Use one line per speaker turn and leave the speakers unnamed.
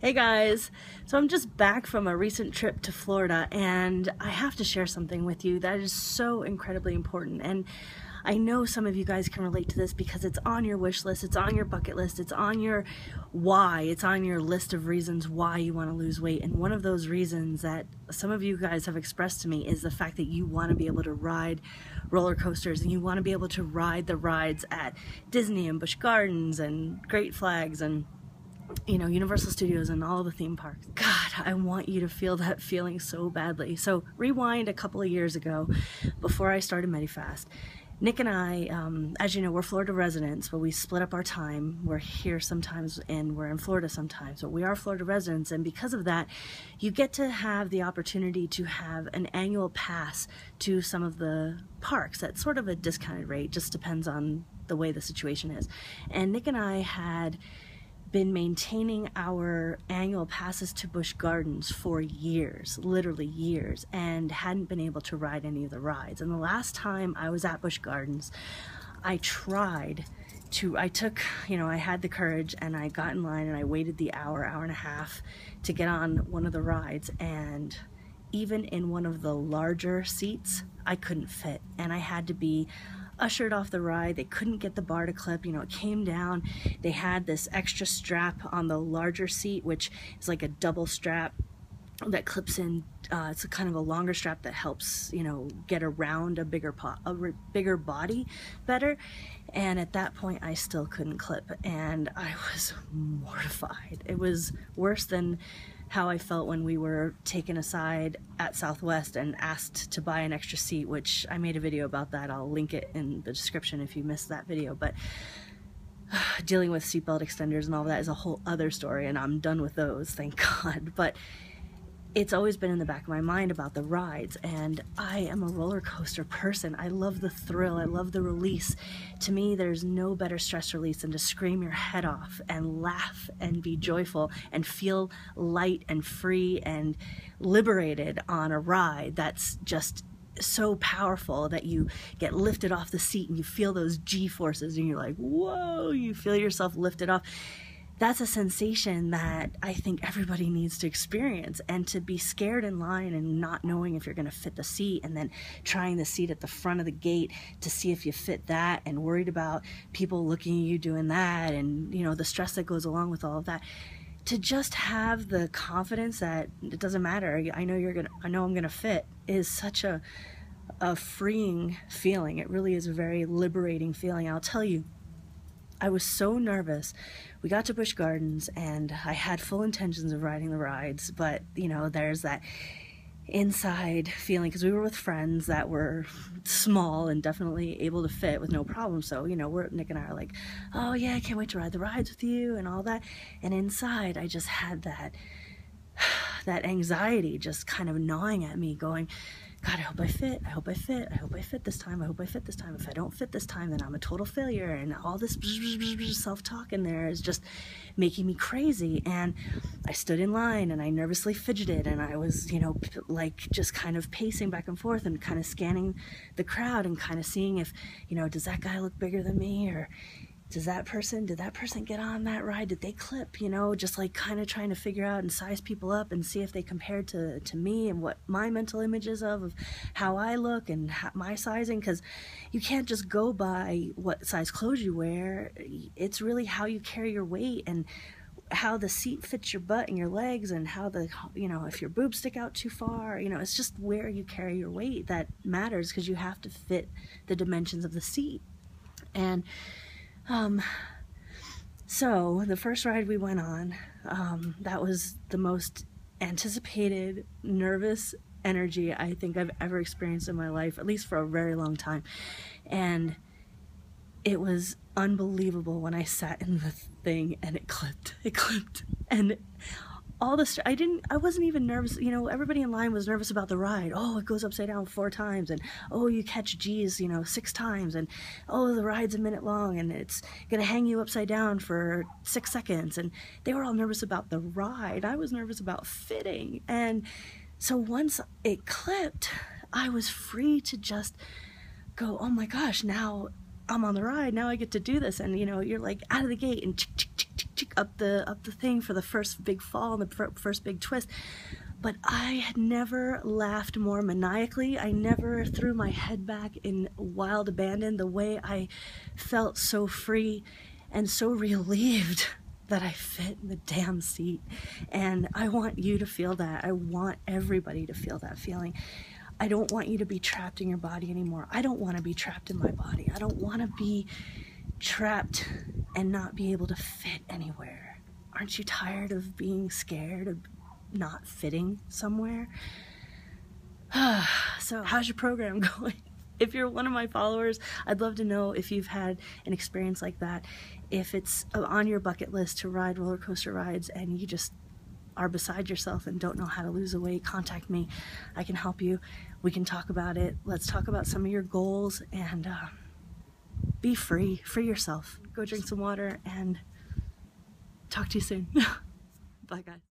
Hey guys, so I'm just back from a recent trip to Florida and I have to share something with you that is so incredibly important. And I know some of you guys can relate to this because it's on your wish list, it's on your bucket list, it's on your why, it's on your list of reasons why you want to lose weight. And one of those reasons that some of you guys have expressed to me is the fact that you want to be able to ride roller coasters and you want to be able to ride the rides at Disney and Busch Gardens and Great Flags and Universal Studios and all the theme parks. God, I want you to feel that feeling so badly. So rewind a couple of years ago, before I started Medifast, Nick and I, as you know, we're Florida residents, but we split up our time. We're here sometimes and we're in Florida sometimes, but we are Florida residents, and because of that, you get to have the opportunity to have an annual pass to some of the parks at sort of a discounted rate, just depends on the way the situation is. And Nick and I had been maintaining our annual passes to Busch Gardens for years, literally years, and hadn't been able to ride any of the rides. And the last time I was at Busch Gardens, I had the courage and I got in line and I waited the hour and a half to get on one of the rides, and even in one of the larger seats, I couldn't fit, and I had to be ushered off the ride. They couldn't get the bar to clip, it came down. They had this extra strap on the larger seat, which is like a double strap that clips in. It's a kind of a longer strap that helps, get around a bigger body better. And at that point, I still couldn't clip, and I was mortified. It was worse than how I felt when we were taken aside at Southwest and asked to buy an extra seat, which I made a video about that. I'll link it in the description if you missed that video. But dealing with seatbelt extenders and all that is a whole other story, and I'm done with those, thank God. But it's always been in the back of my mind about the rides, and I am a roller coaster person. I love the thrill, I love the release. To me, there's no better stress release than to scream your head off and laugh and be joyful and feel light and free and liberated on a ride that's just so powerful that you get lifted off the seat and you feel those G-forces and you're like, whoa, you feel yourself lifted off. That's a sensation that I think everybody needs to experience. And to be scared in line and not knowing if you're going to fit the seat, and then trying the seat at the front of the gate to see if you fit that, and worried about people looking at you doing that, and the stress that goes along with all of that, to just have the confidence that it doesn't matter, I know I'm gonna fit, is such a freeing feeling. It really is a very liberating feeling. I'll tell you, I was so nervous. We got to Busch Gardens and I had full intentions of riding the rides, but there's that inside feeling, because we were with friends that were small and definitely able to fit with no problem. So Nick and I are like, oh yeah, I can't wait to ride the rides with you and all that. And inside I just had that anxiety just kind of gnawing at me, going, God, I hope I fit, I hope I fit, I hope I fit this time, I hope I fit this time. If I don't fit this time, then I'm a total failure. And all this self-talk in there is just making me crazy. And I stood in line and I nervously fidgeted, and I was, just kind of pacing back and forth and kind of scanning the crowd and kind of seeing if, does that guy look bigger than me, or did that person get on that ride? Did they clip? Just like kind of trying to figure out and size people up and see if they compared to me and what my mental image is of how I look and my sizing, because you can't just go by what size clothes you wear. It's really how you carry your weight and how the seat fits your butt and your legs, and how if your boobs stick out too far, it's just where you carry your weight that matters, because you have to fit the dimensions of the seat. And so the first ride we went on, that was the most anticipated, nervous energy I think I've ever experienced in my life, at least for a very long time. And it was unbelievable when I sat in the thing and it clipped, and all the I wasn't even nervous. Everybody in line was nervous about the ride. Oh, it goes upside down 4 times, and oh, you catch G's 6 times, and oh, the ride's a minute long and it's gonna hang you upside down for 6 seconds. And they were all nervous about the ride. I was nervous about fitting. And so once it clipped, I was free to just go, oh my gosh, now I'm on the ride, now I get to do this. And you're like out of the gate and up the thing for the first big fall and the first big twist. But I had never laughed more maniacally. I never threw my head back in wild abandon. The way I felt so free and so relieved that I fit in the damn seat. And I want you to feel that. I want everybody to feel that feeling. I don't want you to be trapped in your body anymore. I don't want to be trapped in my body. I don't want to be trapped and not be able to fit anywhere. Aren't you tired of being scared of not fitting somewhere? So how's your program going? If you're one of my followers, I'd love to know if you've had an experience like that. If it's on your bucket list to ride roller coaster rides and you just are beside yourself and don't know how to lose the weight, contact me. I can help you. We can talk about it. Let's talk about some of your goals and be free. Free yourself. Go drink some water and talk to you soon. Bye, guys.